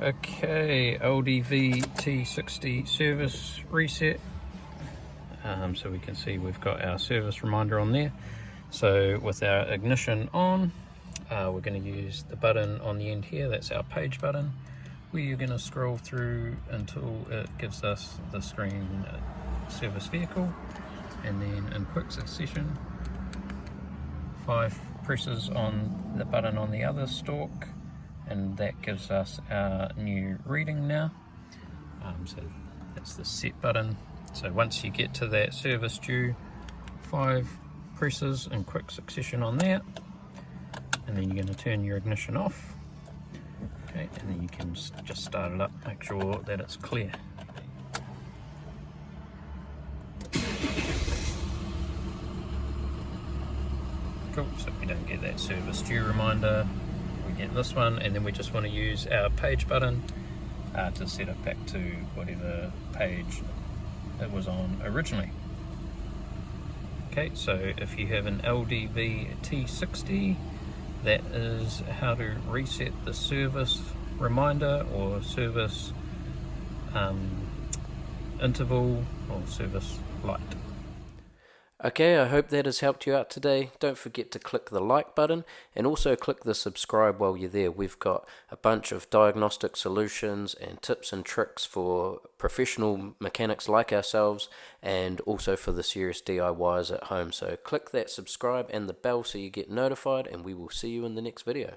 Okay, LDV T60 service reset. So we can see we've got our service reminder on there. So with our ignition on, we're going to use the button on the end here. That's our page button. We're going to scroll through until it gives us the screen service vehicle, and then in quick succession, 5 presses on the button on the other stalk, and that gives us our new reading now. So that's the set button. So once you get to that service due, 5 presses in quick succession on that, and then you're going to turn your ignition off. Okay, and then you can just start it up, make sure that it's clear. Cool, so we don't get that service due reminder, we get this one, and then we just want to use our page button to set it back to whatever page it was on originally. Okay, so if you have an LDV T60, that is how to reset the service reminder or service interval or service light. Okay, I hope that has helped you out today. Don't forget to click the like button and also click the subscribe while you're there. We've got a bunch of diagnostic solutions and tips and tricks for professional mechanics like ourselves, and also for the serious DIYers at home. So click that subscribe and the bell so you get notified, and we will see you in the next video.